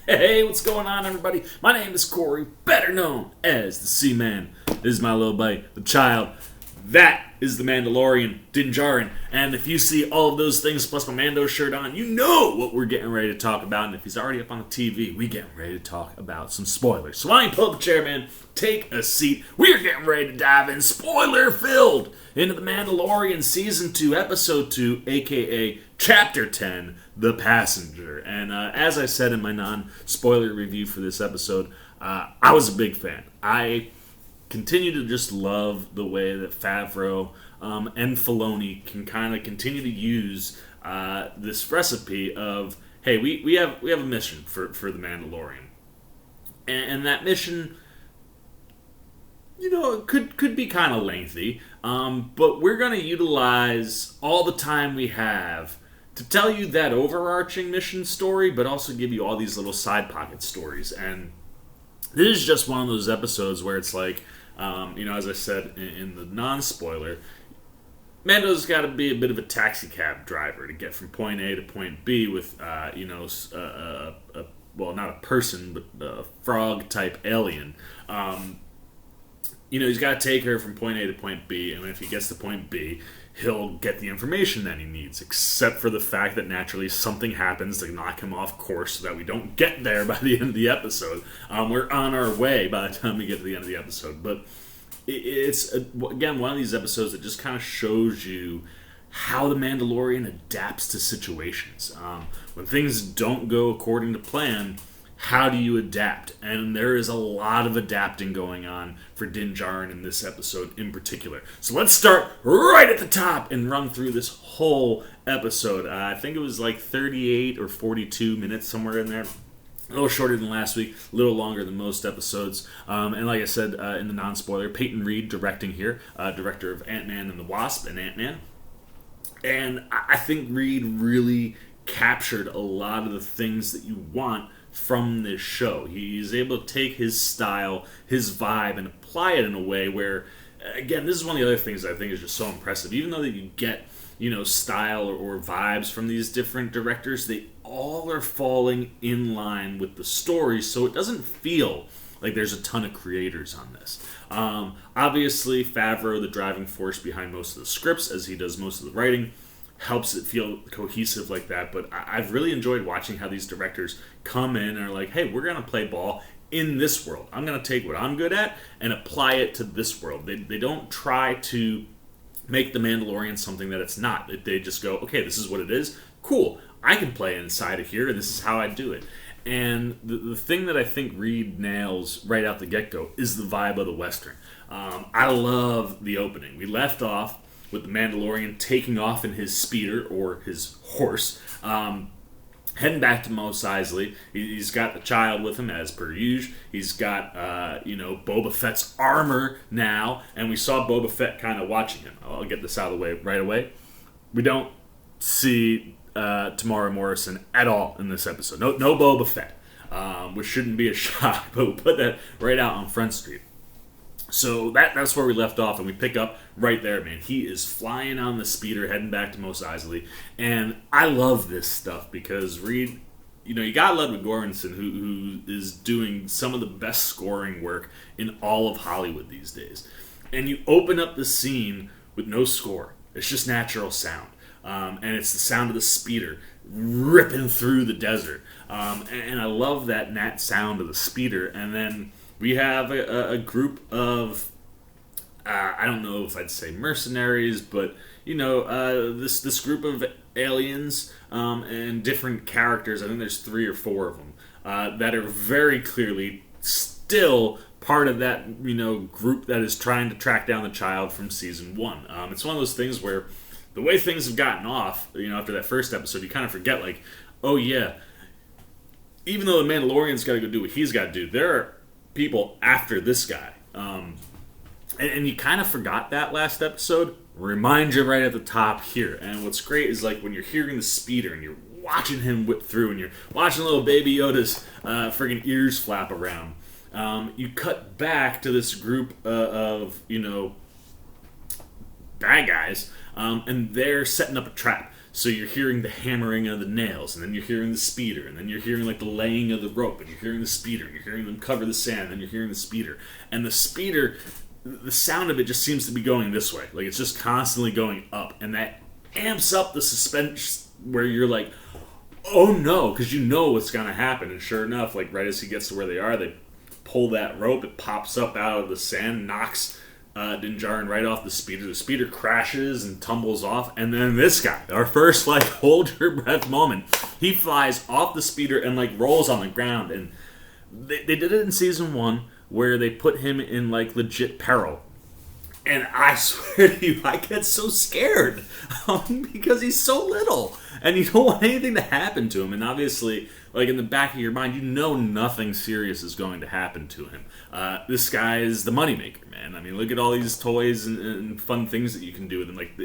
Hey, what's going on, everybody? My name is Corey, better known as the Seaman. This is my little buddy, the Child. That is the Mandalorian, Din Djarin. And if you see all of those things plus my Mando shirt on, you know what we're getting ready to talk about. And if he's already up on the TV, we getting ready to talk about some spoilers. So why don't you pull up the chair, man? Take a seat. We're getting ready to dive in, spoiler-filled, into the Mandalorian Season 2, Episode 2, a.k.a. Chapter 10, The Passenger. And as I said in my non-spoiler review for this episode, I was a big fan. I continue to just love the way that Favreau and Filoni can kind of continue to use this recipe of, hey, we have a mission for the Mandalorian. And that mission, you know, it could be kind of lengthy, but we're going to utilize all the time we have to tell you that overarching mission story, but also give you all these little side pocket stories. And this is just one of those episodes where it's like, as I said in the non-spoiler, Mando's got to be a bit of a taxi cab driver to get from point A to point B with, not a person, but a frog-type alien. He's got to take her from point A to point B, and if he gets to point B, he'll get the information that he needs, except for the fact that naturally something happens to knock him off course so that we don't get there by the end of the episode. We're on our way by the time we get to the end of the episode. But it's, again, one of these episodes that just kind of shows you how the Mandalorian adapts to situations. When things don't go according to plan, how do you adapt? And there is a lot of adapting going on for Din Djarin in this episode in particular. So let's start right at the top and run through this whole episode. I think it was like 38 or 42 minutes, somewhere in there. A little shorter than last week, a little longer than most episodes. And like I said in the non-spoiler, Peyton Reed directing here, director of Ant-Man and the Wasp and Ant-Man. And I think Reed really captured a lot of the things that you want from this show. He's able to take his style, his vibe, and apply it in a way where, again, this is one of the other things that I think is just so impressive. Even though that you get, style or vibes from these different directors, they all are falling in line with the story, so it doesn't feel like there's a ton of creators on this. Obviously, Favreau, the driving force behind most of the scripts, as he does most of the writing, helps it feel cohesive like that. But I've really enjoyed watching how these directors come in and are like, hey, we're going to play ball in this world. I'm going to take what I'm good at and apply it to this world. They don't try to make the Mandalorian something that it's not. They just go, okay, this is what it is. Cool. I can play inside of here, and this is how I do it. And the thing that I think Reed nails right out the get-go is the vibe of the Western. I love the opening. We left off with the Mandalorian taking off in his speeder, or his horse, heading back to Mos Eisley. He's got the child with him, as per usual. He's got, Boba Fett's armor now, and we saw Boba Fett kind of watching him. I'll get this out of the way right away. We don't see Tamara Morrison at all in this episode. No Boba Fett, which shouldn't be a shock, but we'll put that right out on Front Street. So that's where we left off, and we pick up right there, man. He is flying on the speeder, heading back to Mos Eisley, and I love this stuff because Reed, you got Ludwig Göransson, who is doing some of the best scoring work in all of Hollywood these days. And you open up the scene with no score. It's just natural sound. And it's the sound of the speeder ripping through the desert. And I love that sound of the speeder. And then we have a group of, I don't know if I'd say mercenaries, but, this group of aliens and different characters. I think there's 3 or 4 of them that are very clearly still part of that, group that is trying to track down the child from Season 1. It's one of those things where the way things have gotten off, after that first episode, you kind of forget, like, oh yeah, even though the Mandalorian's got to go do what he's got to do, there are people after this guy. And you kind of forgot that last episode. Remind you right at the top here. And what's great is, like, when you're hearing the speeder and you're watching him whip through and you're watching little baby Yoda's friggin' ears flap around, you cut back to this group of, bad guys, and they're setting up a trap. So you're hearing the hammering of the nails, and then you're hearing the speeder, and then you're hearing like the laying of the rope, and you're hearing the speeder, and you're hearing them cover the sand, and then you're hearing the speeder. And the speeder, the sound of it just seems to be going this way. Like it's just constantly going up, and that amps up the suspense where you're like, oh no, because you know what's going to happen. And sure enough, like right as he gets to where they are, they pull that rope, it pops up out of the sand, knocks Din Djarin right off the speeder. The speeder crashes and tumbles off, and then this guy, our first like hold your breath moment, he flies off the speeder and like rolls on the ground. And they did it in season 1 where they put him in like legit peril. And I swear to you, I get so scared because he's so little, and you don't want anything to happen to him. And obviously, like in the back of your mind, you know nothing serious is going to happen to him. This guy is the moneymaker, man. I mean, look at all these toys and fun things that you can do with him. Like,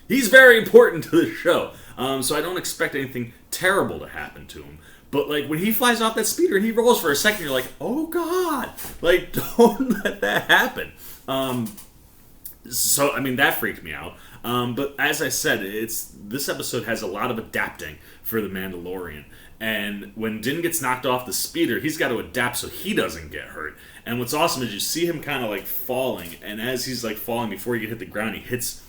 he's very important to the show, so I don't expect anything terrible to happen to him. But like when he flies off that speeder and he rolls for a second, you're like, oh god, like don't let that happen. So, I mean, that freaked me out. But as I said, this episode has a lot of adapting for the Mandalorian. And when Din gets knocked off the speeder, he's got to adapt so he doesn't get hurt. And what's awesome is you see him kind of like falling. And as he's like falling, before he can hit the ground, he hits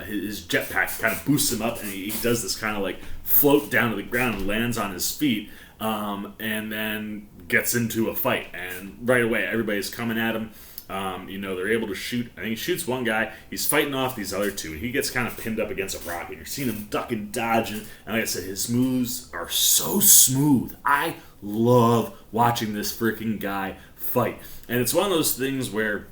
his jetpack, kind of boosts him up. And he does this kind of like float down to the ground and lands on his feet. And then gets into a fight. And right away, everybody's coming at him. They're able to shoot. I think he shoots one guy. He's fighting off these other two. And he gets kind of pinned up against a rock. And you're seeing him duck and dodge. And like I said, his moves are so smooth. I love watching this freaking guy fight. And it's one of those things where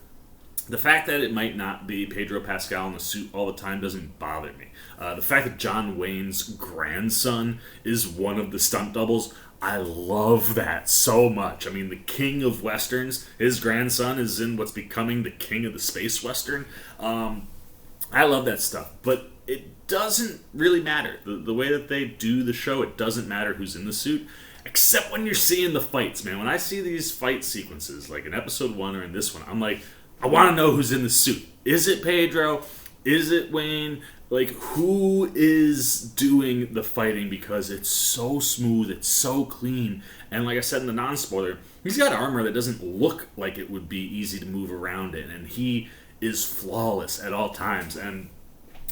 the fact that it might not be Pedro Pascal in the suit all the time doesn't bother me. The fact that John Wayne's grandson is one of the stunt doubles, I love that so much. I mean, the king of westerns, his grandson is in what's becoming the king of the space western. I love that stuff, but it doesn't really matter. The way that they do the show, it doesn't matter who's in the suit, except when you're seeing the fights, man. When I see these fight sequences, like in episode 1 or in this one, I'm like, I want to know who's in the suit. Is it Pedro? Is it Wayne? Like, who is doing the fighting? Because it's so smooth, it's so clean. And like I said in the non-spoiler, he's got armor that doesn't look like it would be easy to move around in. And he is flawless at all times. And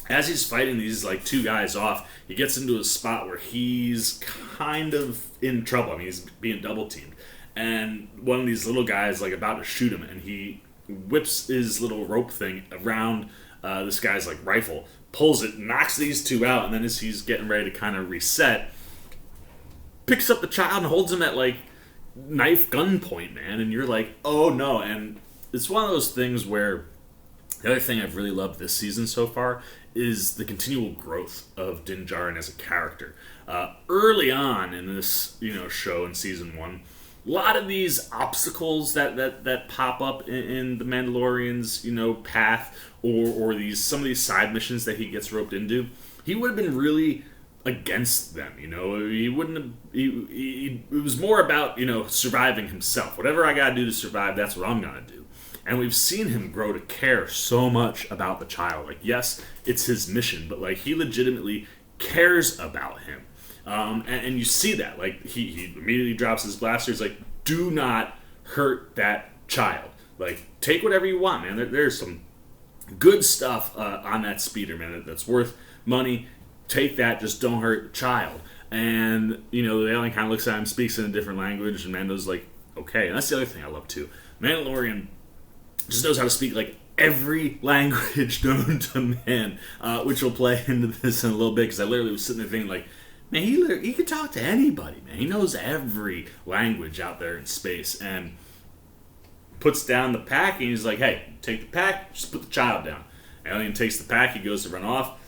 as he's fighting these like two guys off, he gets into a spot where he's kind of in trouble. I mean, he's being double teamed. And one of these little guys like about to shoot him, and he whips his little rope thing around this guy's like rifle, pulls it, knocks these two out, and then as he's getting ready to kind of reset, picks up the child and holds him at like knife gunpoint, man. And you're like, oh no. And it's one of those things where the other thing I've really loved this season so far is the continual growth of Din Djarin as a character. Early on in this show in season 1, a lot of these obstacles that pop up in the Mandalorian's path, or some of these side missions that he gets roped into, he would have been really against them. He wouldn't have. It was more about surviving himself. Whatever I got to do to survive, that's what I'm gonna do. And we've seen him grow to care so much about the child. Like, yes, it's his mission, but like he legitimately cares about him. And you see that. Like, he immediately drops his blaster. He's like, do not hurt that child. Like, take whatever you want, man. There's some good stuff on that speeder, man, that's worth money. Take that. Just don't hurt the child. And, the alien kind of looks at him, speaks in a different language, and Mando's like, okay. And that's the other thing I love, too. Mandalorian just knows how to speak, like, every language known to man, which will play into this in a little bit, because I literally was sitting there thinking, like, man, he could talk to anybody, man. He knows every language out there in space. And puts down the pack, and he's like, hey, take the pack, just put the child down. Alien takes the pack, he goes to run off.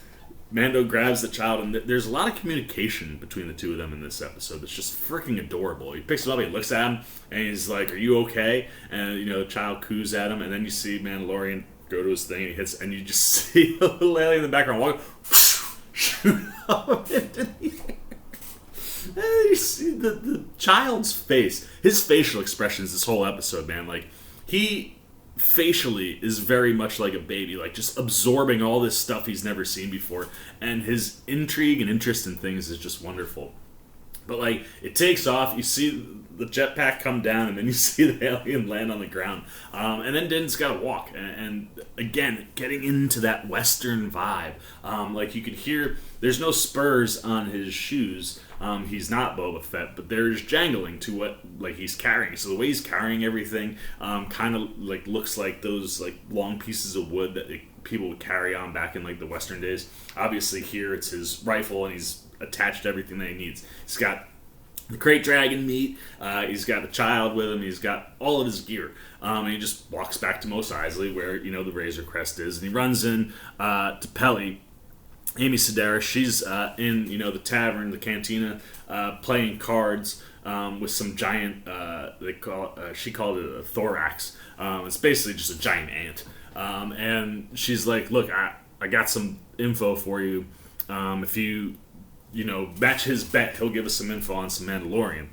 Mando grabs the child, and there's a lot of communication between the two of them in this episode that's just freaking adorable. He picks him up, he looks at him, and he's like, are you okay? And, the child coos at him, and then you see Mandalorian go to his thing, and he hits, and you just see a little alien in the background walk, shoot up into the air. And you see the child's face, his facial expressions this whole episode, man. Like, he facially is very much like a baby, like just absorbing all this stuff he's never seen before, and his intrigue and interest in things is just wonderful. But like, it takes off, you see the jetpack come down, and then you see the alien land on the ground, and then Din's got to walk, and again, getting into that Western vibe. Like, you could hear there's no spurs on his shoes. He's not Boba Fett, but there's jangling to what like he's carrying. So the way he's carrying everything, kind of like looks like those like long pieces of wood that people would carry on back in like the Western days. Obviously, here it's his rifle, and he's attached to everything that he needs. He's got the crate dragon meat. He's got the child with him. He's got all of his gear. And he just walks back to Mos Eisley, where the Razor Crest is, and he runs in to Peli. Amy Sedaris, she's in the tavern, the cantina, playing cards with some giant. She called it a thorax. It's basically just a giant ant, and she's like, "Look, I got some info for you. If you match his bet, he'll give us some info on some Mandalorian."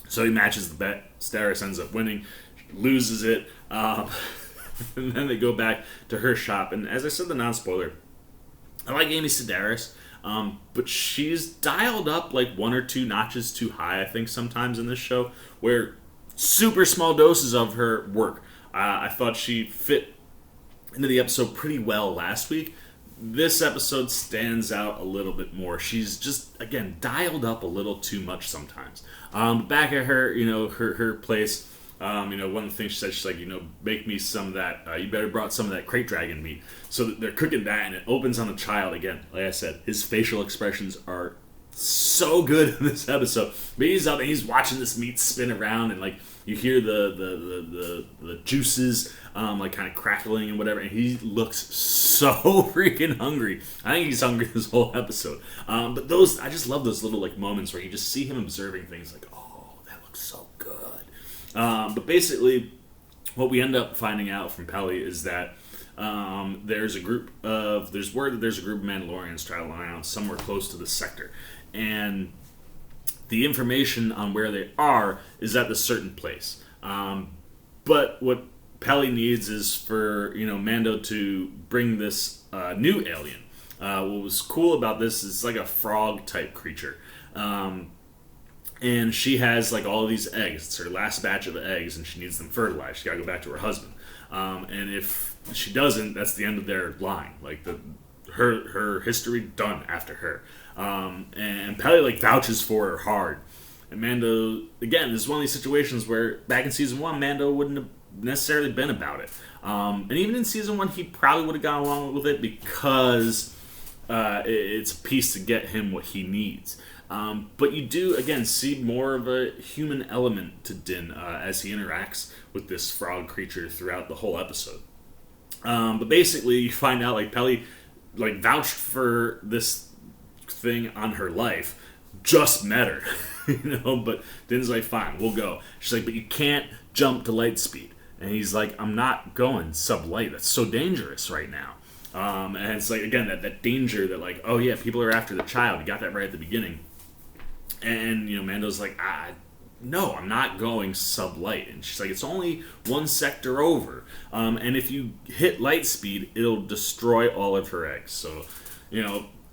So he matches the bet. Sedaris ends up winning, loses it, and then they go back to her shop. And as I said, the non-spoiler. I like Amy Sedaris, but she's dialed up like one or two notches too high, I think, sometimes in this show, where super small doses of her work. I thought she fit into the episode pretty well last week. This episode stands out a little bit more. She's just, again, dialed up a little too much sometimes. Back at her, her place, one of the things she said, she's like, make me some of that, you better brought some of that crate dragon meat. So they're cooking that, and it opens on the child again. Like I said, his facial expressions are so good in this episode. But he's up and he's watching this meat spin around, and like you hear the juices like kind of crackling and whatever, and he looks so freaking hungry. I think he's hungry this whole episode. But I just love those little like moments where you just see him observing things like, oh, that looks so good. But basically, what we end up finding out from Peli is that there's word that there's a group of Mandalorians traveling around somewhere close to the sector, and the information on where they are is at this certain place. But what Peli needs is for Mando to bring this new alien. What was cool about this is it's like a frog type creature. And she has like all of these eggs. It's her last batch of eggs, and she needs them fertilized. She gotta go back to her husband. And if she doesn't, that's the end of their line. Like her history done after her. And Peli like vouches for her hard. And Mando, again, this is one of these situations where back in season 1, Mando wouldn't have necessarily been about it. And even in season 1, he probably would have gone along with it because it's a piece to get him what he needs. But you do, again, see more of a human element to Din as he interacts with this frog creature throughout the whole episode. But basically, you find out, like, Peli, like, vouched for this thing on her life, just met her, but Din's like, fine, we'll go. She's like, but you can't jump to light speed. And he's like, I'm not going sub-light. That's so dangerous right now. And it's like, again, that danger that, like, oh yeah, people are after the child. You got that right at the beginning. And, Mando's like, no, I'm not going sub-light. And she's like, it's only one sector over. And if you hit light speed, it'll destroy all of her eggs. So,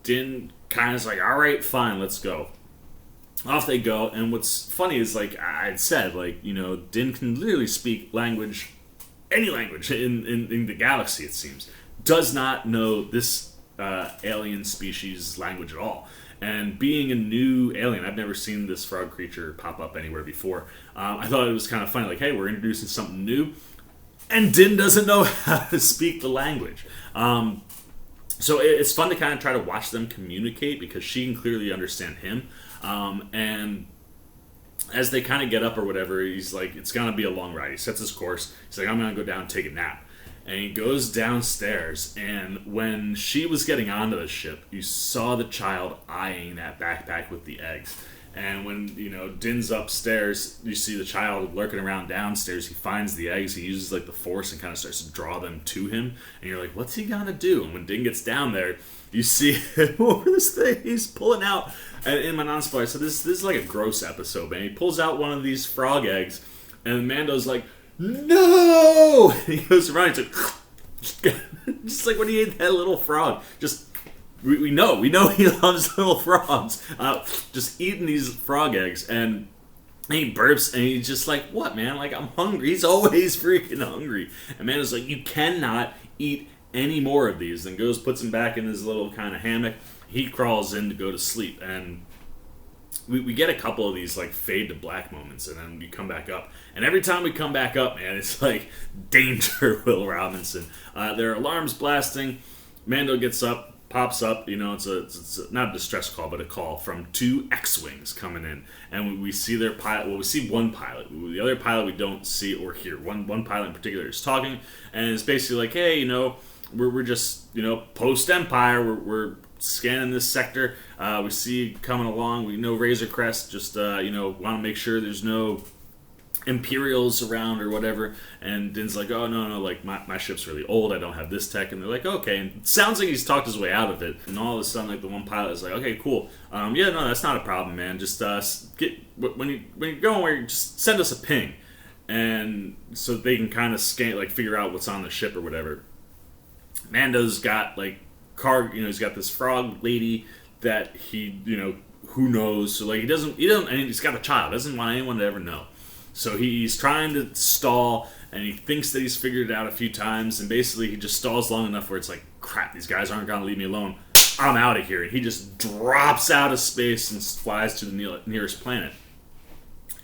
Din kind of is like, all right, fine, let's go. Off they go. And what's funny is, like I said, like, Din can literally speak language, any language in the galaxy, it seems. Does not know this alien species language at all. And being a new alien, I've never seen this frog creature pop up anywhere before. I thought it was kind of funny, like, hey, we're introducing something new, and Din doesn't know how to speak the language. So it's fun to kind of try to watch them communicate because she can clearly understand him. And as they kind of get up or whatever, he's like, it's going to be a long ride. He sets his course. He's like, I'm going to go down and take a nap. And he goes downstairs, and when she was getting onto the ship, you saw the child eyeing that backpack with the eggs. And when, Din's upstairs, you see the child lurking around downstairs. He finds the eggs. He uses, like, the force and kind of starts to draw them to him. And you're like, what's he gonna do? And when Din gets down there, you see him over this thing. He's pulling out. And in my non-spoiler, so this is like a gross episode, man. He pulls out one of these frog eggs, and Mando's like, no! And he goes around, he's like, just like when he ate that little frog. Just, we know he loves little frogs. Just eating these frog eggs, and he burps, and he's just like, what, man? Like, I'm hungry. He's always freaking hungry. And Mando's like, you cannot eat any more of these. Then goes, puts him back in his little kind of hammock. He crawls in to go to sleep, and we get a couple of these like fade to black moments, and then we come back up. And every time we come back up, man, it's like danger, Will Robinson. There are alarms blasting. Mando gets up, pops up. It's not a distress call, but a call from 2 X-Wings coming in. And we see their pilot. Well, we see one pilot. The other pilot we don't see or hear. One pilot in particular is talking, and it's basically like, hey, we're just, post-Empire. We're scanning this sector. We see coming along. We know Razor Crest. Just want to make sure there's no Imperials around or whatever. And Din's like, oh no, like my ship's really old. I don't have this tech. And they're like, okay. And it sounds like he's talked his way out of it. And all of a sudden, like the one pilot is like, okay, cool. Yeah, no, that's not a problem, man. Just when you're going where, just send us a ping, and so they can kind of scan, like figure out what's on the ship or whatever. Mando's got like he's got this frog lady that he, who knows. So like he doesn't, and he's got a child. Doesn't want anyone to ever know. So he's trying to stall, and he thinks that he's figured it out a few times, and basically he just stalls long enough where it's like, crap, these guys aren't gonna leave me alone. I'm out of here. And he just drops out of space and flies to the nearest planet.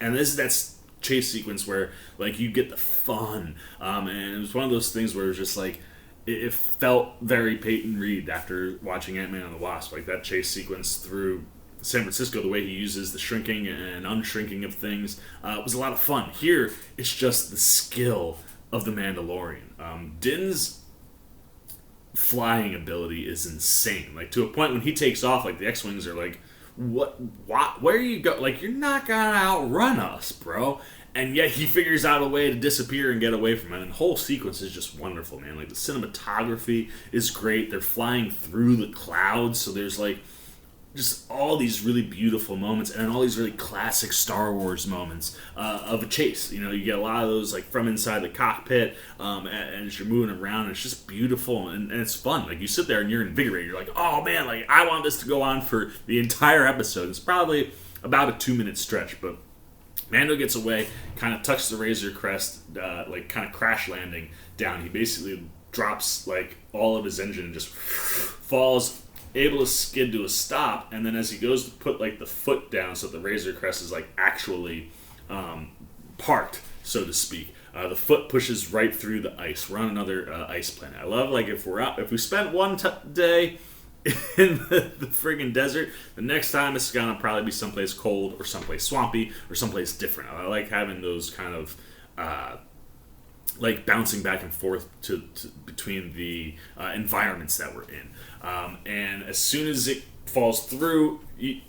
And this is that chase sequence where like you get the fun, and it was one of those things where it was just like, it felt very Peyton Reed after watching Ant-Man and the Wasp. Like that chase sequence through San Francisco, the way he uses the shrinking and unshrinking of things, was a lot of fun. Here, it's just the skill of the Mandalorian. Din's flying ability is insane. Like to a point when he takes off, like the X-Wings are like, what, where you go? Like, you're not gonna outrun us, bro. And yet he figures out a way to disappear and get away from it. And the whole sequence is just wonderful, man. Like, the cinematography is great. They're flying through the clouds, so there's, like, just all these really beautiful moments and all these really classic Star Wars moments of a chase. You get a lot of those, like, from inside the cockpit, and as you're moving around, it's just beautiful, and it's fun. Like, you sit there and you're invigorated. You're like, oh, man, like, I want this to go on for the entire episode. It's probably about a 2-minute stretch, but Mando gets away, kind of tucks the Razor Crest, like kind of crash landing down. He basically drops like all of his engine and just falls, able to skid to a stop. And then as he goes to put like the foot down, so the Razor Crest is like actually parked, so to speak. The foot pushes right through the ice. We're on another ice planet. I love like if we spent one day in the friggin' desert, the next time it's gonna probably be someplace cold or someplace swampy or someplace different. I like having those kind of like bouncing back and forth to between the environments that we're in. And as soon as it falls through,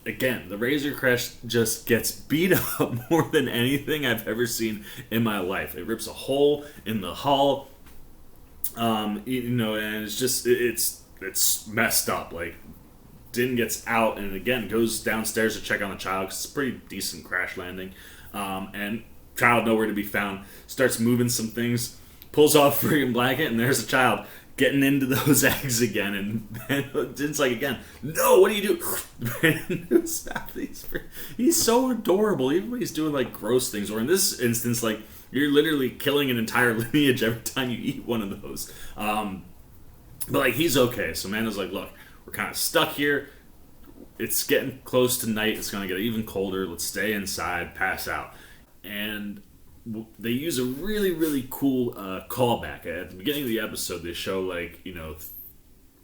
again, the Razor Crest just gets beat up more than anything I've ever seen in my life. It rips a hole in the hull, and it's just it's messed up. Like, Din gets out and again goes downstairs to check on the child because it's a pretty decent crash landing, and child nowhere to be found. Starts moving some things, pulls off a freaking blanket, and there's a child getting into those eggs again. And Din's like, again, no, what do you do? He's so adorable, even when he's doing like gross things, or in this instance, like, you're literally killing an entire lineage every time you eat one of those. But, like, he's okay. So Mando's like, look, we're kind of stuck here. It's getting close to night. It's going to get even colder. Let's stay inside, pass out. And they use a really, really cool callback. At the beginning of the episode, they show, like,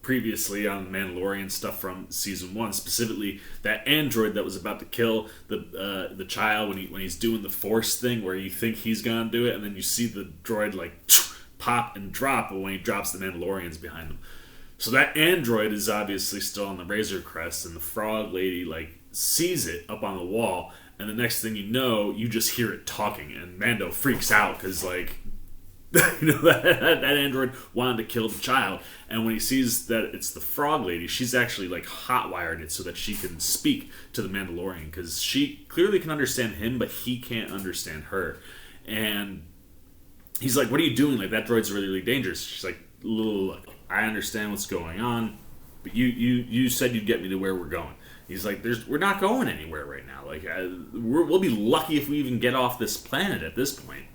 previously on Mandalorian stuff from Season 1, specifically that android that was about to kill the child when he's doing the Force thing where you think he's going to do it, and then you see the droid, like, pop and drop when he drops the Mandalorians behind him. So that android is obviously still on the Razor Crest, and the frog lady like sees it up on the wall, and the next thing you know, you just hear it talking, and Mando freaks out because like that android wanted to kill the child, and when he sees that it's the frog lady, she's actually like hot-wired it so that she can speak to the Mandalorian because she clearly can understand him, but he can't understand her. And he's like, what are you doing? Like, that droid's really, really dangerous. She's like, look, I understand what's going on, but you said you'd get me to where we're going. He's like, we're not going anywhere right now. Like, we'll be lucky if we even get off this planet at this point.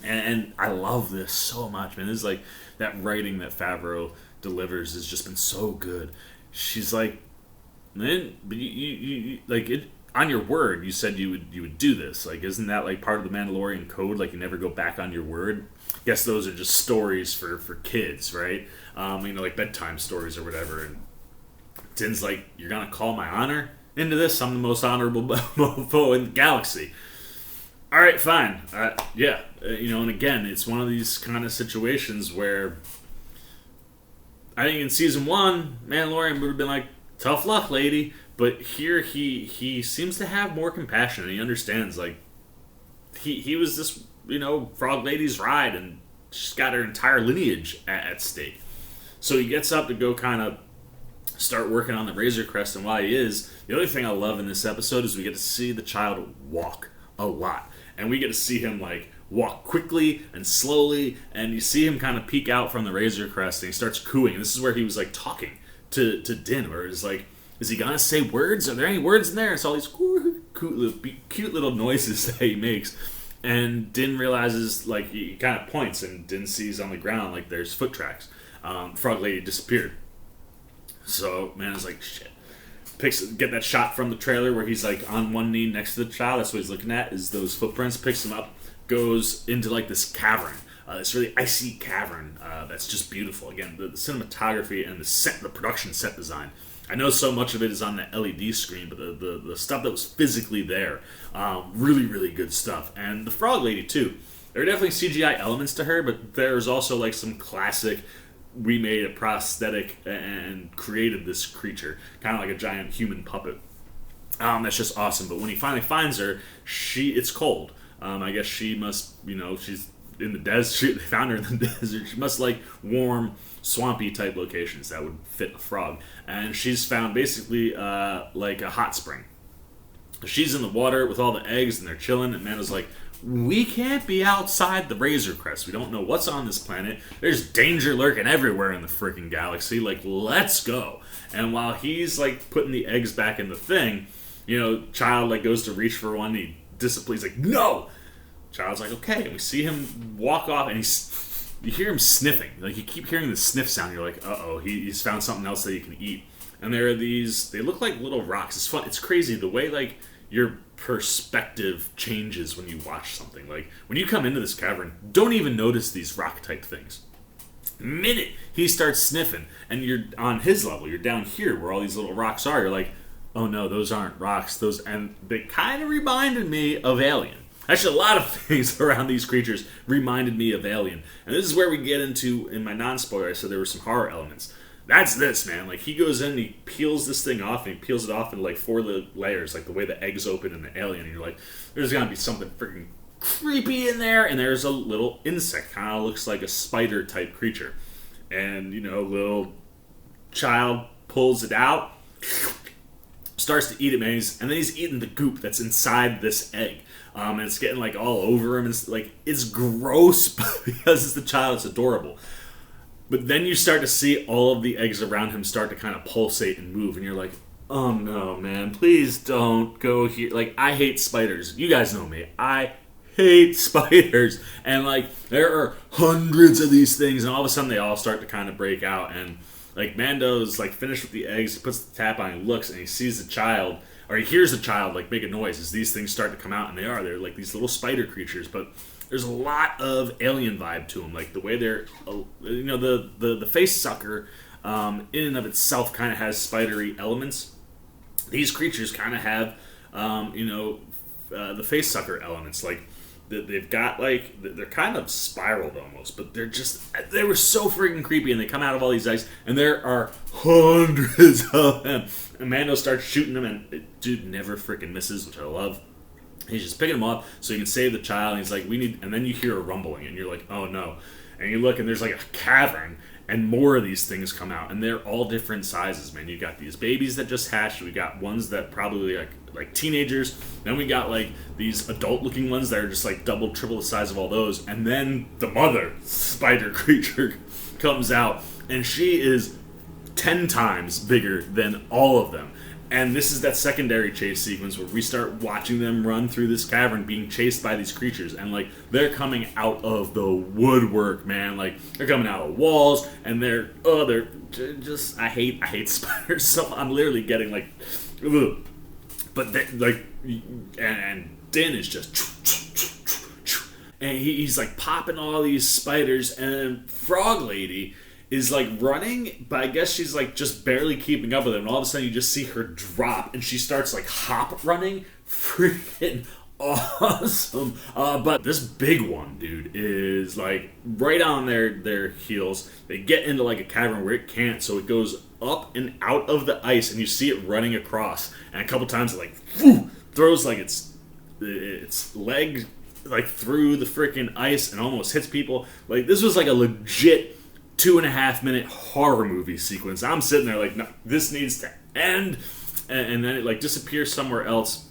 And I love this so much, man. This is like, that writing that Favreau delivers has just been so good. She's like, man, but you like it on your word. You said you would do this. Like, isn't that like part of the Mandalorian code? Like, you never go back on your word. I guess those are just stories for kids, right? Like bedtime stories or whatever. And Din's like, you're gonna call my honor into this? I'm the most honorable mofo in the galaxy. All right, fine. Yeah, and again, it's one of these kind of situations where I think in season 1, Mandalorian would have been like, tough luck, lady. But here he seems to have more compassion, and he understands, like, he was this, frog lady's ride, and she's got her entire lineage at stake. So he gets up to go kind of start working on the Razor Crest, and while he is, the other thing I love in this episode is we get to see the child walk a lot. And we get to see him, like, walk quickly and slowly, and you see him kind of peek out from the Razor Crest, and he starts cooing. And this is where he was, like, talking to Din, where it's like, is he gonna say words? Are there any words in there? It's all these cute little noises that he makes. And Din realizes, like, he kind of points, and Din sees on the ground, like, there's foot tracks. Frog Lady disappeared. So, man is like, shit. Get that shot from the trailer where he's like on one knee next to the child. That's what he's looking at, is those footprints. Picks him up, goes into like this cavern, this really icy cavern that's just beautiful. Again, the cinematography and the production set design. I know so much of it is on the LED screen, but the stuff that was physically there, really, really good stuff. And the Frog Lady too. There are definitely CGI elements to her, but there's also like some classic. We made a prosthetic and created this creature, kind of like a giant human puppet. That's just awesome. But when he finally finds her, it's cold. I guess she must, she's in the desert. They found her in the desert. She must like warm, swampy type locations that would fit a frog. And she's found basically like a hot spring. She's in the water with all the eggs, and they're chilling. And Mando's like, we can't be outside the Razor Crest. We don't know what's on this planet. There's danger lurking everywhere in the freaking galaxy. Like, let's go. And while he's, like, putting the eggs back in the thing, Child, like, goes to reach for one, and he disciplines, like, no! Child's like, okay. And we see him walk off, and you hear him sniffing. Like, you keep hearing the sniff sound. You're like, uh-oh, he's found something else that he can eat. And there are these, they look like little rocks. It's fun. It's crazy. The way, like, your perspective changes when you watch something. Like, when you come into this cavern, don't even notice these rock type things. Minute he starts sniffing, and you're on his level, you're down here where all these little rocks are, you're like, oh no, those aren't rocks. And they kind of reminded me of Alien. Actually, a lot of things around these creatures reminded me of Alien. And this is where we get into, in my non-spoiler, I said there were some horror elements. That's this, man. Like, he goes in and he peels this thing off, and he peels it off into, like, 4 layers, like the way the eggs open in the Alien. And you're like, there's gotta be something freaking creepy in there. And there's a little insect, kind of looks like a spider-type creature. And, little Child pulls it out, starts to eat it, man. And then he's eating the goop that's inside this egg. And it's getting, like, all over him. And it's gross because it's the Child. It's adorable. But then you start to see all of the eggs around him start to kind of pulsate and move, and you're like, oh no, man, please don't go here. Like, I hate spiders. You guys know me. I hate spiders. And, like, there are hundreds of these things, and all of a sudden they all start to kind of break out. And, like, Mando's, like, finished with the eggs. He puts the tap on, he looks, and he sees the Child, or he hears the Child, like, make a noise as these things start to come out, and they're like these little spider creatures, but there's a lot of Alien vibe to them, like the way they're, the face sucker in and of itself kind of has spidery elements. These creatures kind of have, the face sucker elements. Like, they've got, like, they're kind of spiraled almost, but they were so freaking creepy, and they come out of all these eggs, and there are hundreds of them. And Mando starts shooting them, and dude never freaking misses, which I love. He's just picking them up so he can save the Child. And he's like, and then you hear a rumbling, and you're like, oh no. And you look, and there's like a cavern, and more of these things come out, and they're all different sizes, man. You got these babies that just hatched. We got ones that probably like teenagers. Then we got like these adult-looking ones that are just like double, triple the size of all those. And then the mother spider creature comes out, and she is 10 times bigger than all of them. And this is that secondary chase sequence where we start watching them run through this cavern being chased by these creatures. And, like, they're coming out of the woodwork, man. Like, they're coming out of walls, and they're just, I hate spiders. So I'm literally getting, like, ugh. But, and Din is just, and he's, like, popping all these spiders, and Frog Lady is like running, but I guess she's like just barely keeping up with him, and all of a sudden you just see her drop, and she starts like hop running. Freaking awesome. But this big one, dude, is like right on their heels. They get into like a cavern where it can't, so it goes up and out of the ice, and you see it running across, and a couple times it like throws like its leg like through the freaking ice and almost hits people. Like, this was like a legit 2.5-minute horror movie sequence. I'm sitting there like, no, this needs to end, and then it like disappears somewhere else,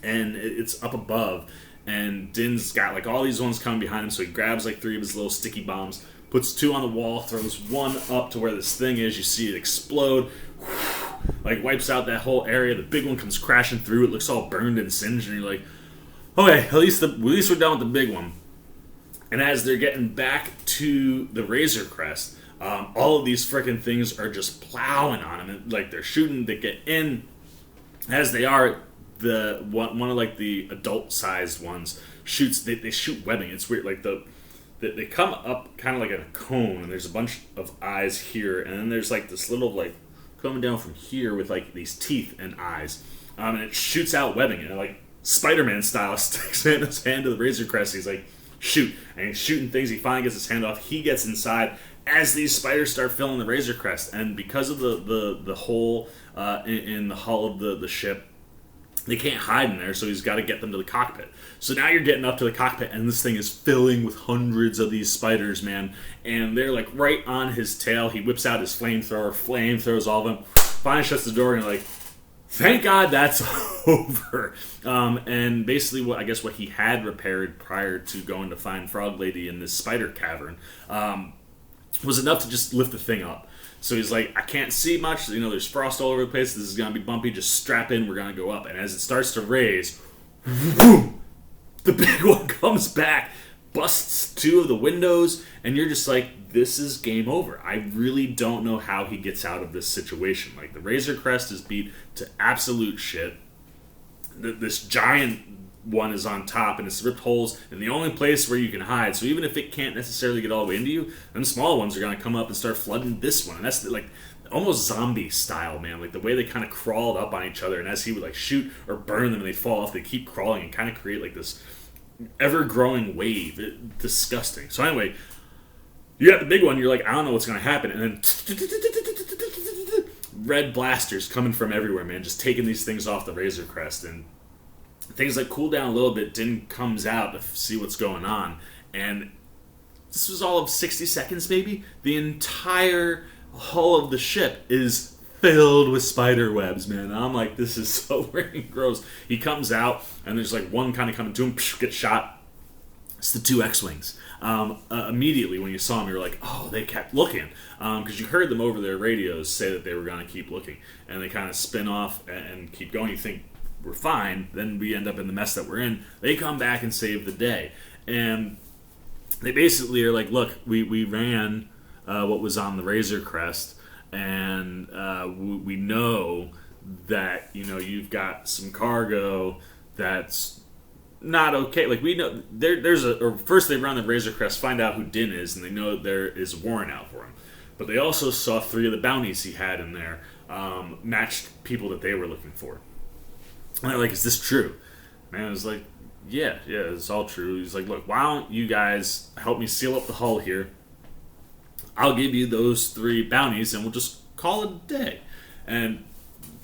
and it's up above, and Din's got like all these ones coming behind him, so he grabs like 3 of his little sticky bombs, puts 2 on the wall, throws 1 up to where this thing is. You see it explode, like wipes out that whole area. The big one comes crashing through. It looks all burned and singed, and you're like, okay, at least we're done with the big one. And as they're getting back to the Razor Crest, all of these freaking things are just plowing on them. And, like, they're shooting, they get in. As they are, the one of like the adult-sized ones shoots. They shoot webbing. It's weird. Like they come up kind of like in a cone, and there's a bunch of eyes here, and then there's like this little like coming down from here with like these teeth and eyes, and it shoots out webbing, and like Spider-Man style sticks his hand to the Razor Crest. He's like, shoot, and he's shooting things. He finally gets his hand off. He gets inside as these spiders start filling the Razor Crest, and because of the hole in the hull of the ship, they can't hide in there, so he's got to get them to the cockpit. So now you're getting up to the cockpit, and this thing is filling with hundreds of these spiders, man, and they're like right on his tail. He whips out his flamethrower, throws all of them, finally shuts the door, and you're like, thank God that's over. And basically, what he had repaired prior to going to find Frog Lady in this Spider Cavern was enough to just lift the thing up. So he's like, I can't see much. You know, there's frost all over the place. This is going to be bumpy. Just strap in. We're going to go up. And as it starts to raise, boom, the big one comes back, busts 2 of the windows, and you're just like, this is game over. I really don't know how he gets out of this situation. Like, the Razor Crest is beat to absolute shit. This giant one is on top, and it's ripped holes, and the only place where you can hide. So even if it can't necessarily get all the way into you, then small ones are going to come up and start flooding this one. And that's like almost zombie style, man. Like the way they kind of crawled up on each other, and as he would like shoot or burn them and they fall off, they keep crawling and kind of create like this ever-growing wave. Disgusting. So anyway, you got the big one, you're like, I don't know what's going to happen, and then red blasters coming from everywhere, man, just taking these things off the Razor Crest, and things like cool down a little bit. Din comes out to see what's going on, and this was all of 60 seconds maybe. The entire hull of the ship is filled with spider webs, man. And I'm like, this is so freaking gross. He comes out, and there's like one kind of coming to him, gets shot. It's the 2 X-Wings. Immediately when you saw them, you were like, oh, they kept looking. Because you heard them over their radios say that they were going to keep looking. And they kind of spin off and keep going. You think, we're fine. Then we end up in the mess that we're in. They come back and save the day. And they basically are like, look, we ran what was on the Razor Crest. And we know that, you know, you've got some cargo that's not okay. Like, we know first they run the Razor Crest, find out who Din is, and they know there is a warrant out for him. But they also saw 3 of the bounties he had in there matched people that they were looking for. And they're like, is this true? Man was like, yeah, it's all true. He's like, look, why don't you guys help me seal up the hull here? I'll give you those 3 bounties, and we'll just call it a day. And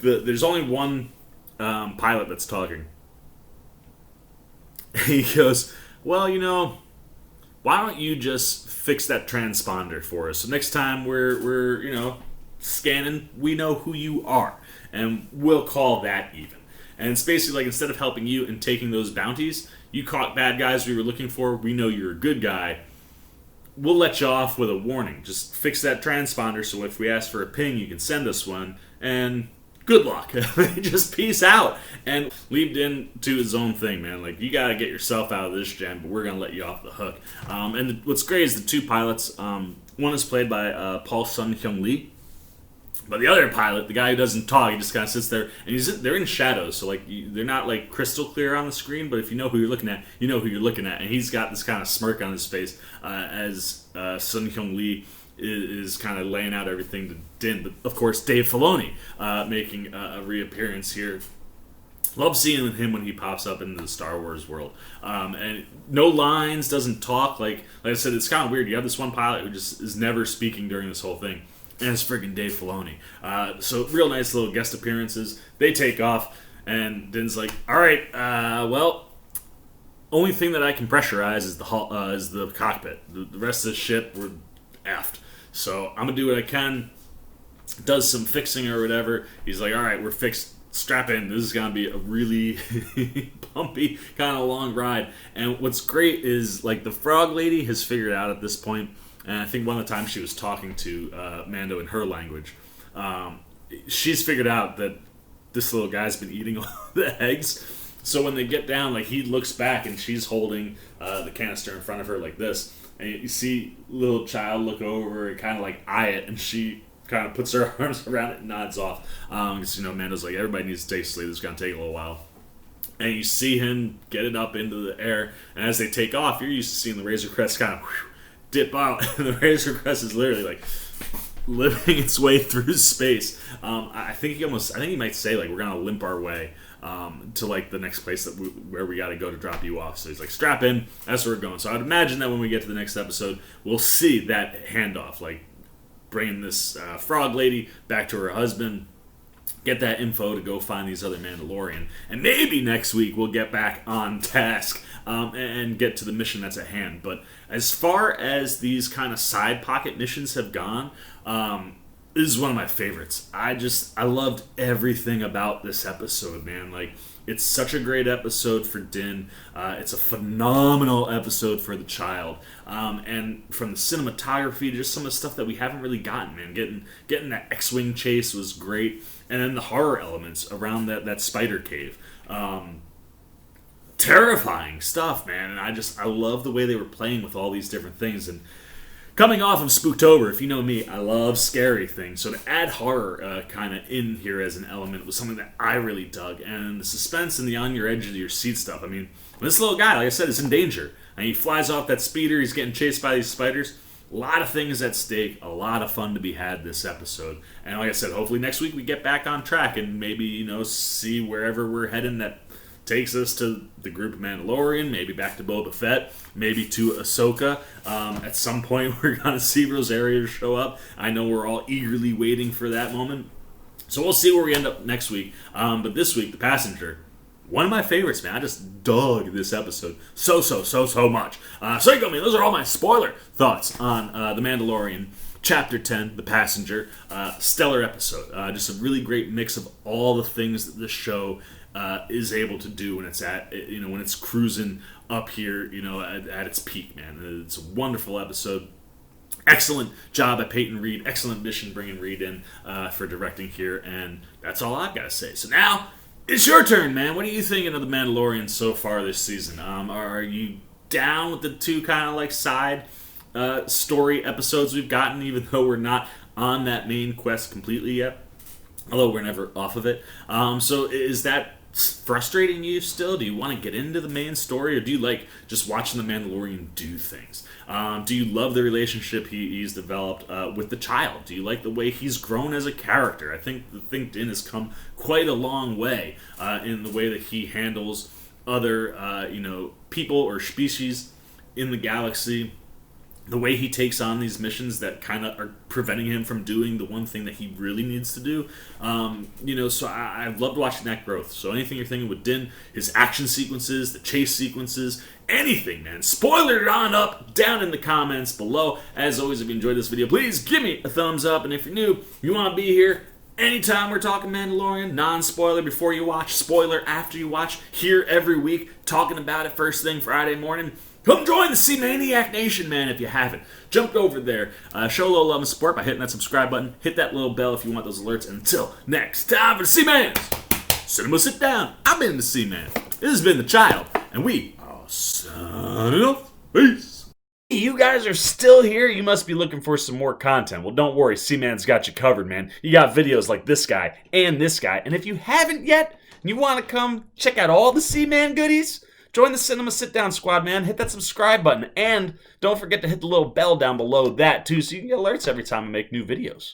there's only one pilot that's talking. He goes, well, you know, why don't you just fix that transponder for us? So next time we're scanning, we know who you are, and we'll call that even. And it's basically like, instead of helping you and taking those bounties, you caught bad guys we were looking for. We know you're a good guy. We'll let you off with a warning. Just fix that transponder so if we ask for a ping, you can send us one. And good luck. Just peace out. And leaped into his own thing, man. Like, you got to get yourself out of this jam, but we're going to let you off the hook. And what's great is the two pilots. One is played by Paul Sun-Hyung Lee. But the other pilot, the guy who doesn't talk, he just kind of sits there, and they're in shadows, so like they're not like crystal clear on the screen. But if you know who you're looking at, you know who you're looking at, and he's got this kind of smirk on his face as Sun Hyung Lee is kind of laying out everything to Din. But of course, Dave Filoni making a reappearance here. Love seeing him when he pops up into the Star Wars world. And no lines, doesn't talk. Like I said, it's kind of weird. You have this one pilot who just is never speaking during this whole thing. And it's friggin' Dave Filoni. So real nice little guest appearances. They take off, and Din's like, all right, well, only thing that I can pressurize is the cockpit. The rest of the ship, we're effed. So I'm going to do what I can. Does some fixing or whatever. He's like, all right, we're fixed. Strap in. This is going to be a really bumpy, kind of long ride. And what's great is, like, the frog lady has figured out at this point, and I think one of the times she was talking to Mando in her language, she's figured out that this little guy's been eating all the eggs. So when they get down, like, he looks back and she's holding the canister in front of her like this. And you see little child look over and kind of like eye it, and she kind of puts her arms around it and nods off. Because, Mando's like, everybody needs to take sleep. This is going to take a little while. And you see him get it up into the air. And as they take off, you're used to seeing the Razor Crest kind of dip out, and the Razor Crest is literally like living its way through space. I think he might say, like, we're gonna limp our way to like the next place where we got to go to drop you off. So he's like, strap in, that's where we're going. So I'd imagine that when we get to the next episode, we'll see that handoff, like bringing this frog lady back to her husband. Get that info to go find these other Mandalorian. And maybe next week we'll get back on task and get to the mission that's at hand. But as far as these kind of side pocket missions have gone, this is one of my favorites. I loved everything about this episode, man. Like, it's such a great episode for Din. It's a phenomenal episode for the child. And from the cinematography, just some of the stuff that we haven't really gotten, man. Getting that X-Wing chase was great. And then the horror elements around that spider cave. Terrifying stuff, man. And I love the way they were playing with all these different things. And coming off of Spooktober, if you know me, I love scary things. So to add horror kind of in here as an element was something that I really dug. And the suspense and the on your edge of your seat stuff. I mean, this little guy, like I said, is in danger. And he flies off that speeder. He's getting chased by these spiders. A lot of things at stake. A lot of fun to be had this episode. And like I said, hopefully next week we get back on track and maybe, see wherever we're heading that takes us to the group of Mandalorian, maybe back to Boba Fett, maybe to Ahsoka. At some point, we're going to see Rosario show up. I know we're all eagerly waiting for that moment. So we'll see where we end up next week. But this week, The Passenger, one of my favorites, man. I just dug this episode so much. So you go, man. Those are all my spoiler thoughts on The Mandalorian Chapter 10, The Passenger. Stellar episode. Just a really great mix of all the things that this show is able to do when it's when it's cruising up here, at its peak, man. It's a wonderful episode. Excellent job at Peyton Reed. Excellent mission bringing Reed in for directing here, and that's all I've got to say. So now it's your turn, man. What are you thinking of The Mandalorian so far this season? Are you down with the two kind of like side story episodes we've gotten, even though we're not on that main quest completely yet? Although we're never off of it. So is that frustrating you still? Do you want to get into the main story, or do you like just watching the Mandalorian do things? Do you love the relationship he's developed with the child? Do you like the way he's grown as a character? I think Din has come quite a long way in the way that he handles other people or species in the galaxy. the way he takes on these missions that kind of are preventing him from doing the one thing that he really needs to do. So I've loved watching that growth. So anything you're thinking with Din, his action sequences, the chase sequences, anything, man, spoiler it on up down in the comments below. As always, if you enjoyed this video, please give me a thumbs up. And if you're new, you want to be here anytime we're talking Mandalorian, non-spoiler before you watch, spoiler after you watch, here every week, talking about it first thing Friday morning. Come join the C-Maniac Nation, man, if you haven't. Jump over there. Show a little love and support by hitting that subscribe button. Hit that little bell if you want those alerts. And until next time for the C-Mans, Cinema Sit Down. I've been the C-Man. This has been The Child. And we are signing off. Peace. You guys are still here? You must be looking for some more content. Well, don't worry. C-Man's got you covered, man. You got videos like this guy and this guy. And if you haven't yet, and you want to come check out all the C-Man goodies, join the Cinema Sit Down squad, man. Hit that subscribe button. And don't forget to hit the little bell down below that, too, so you can get alerts every time I make new videos.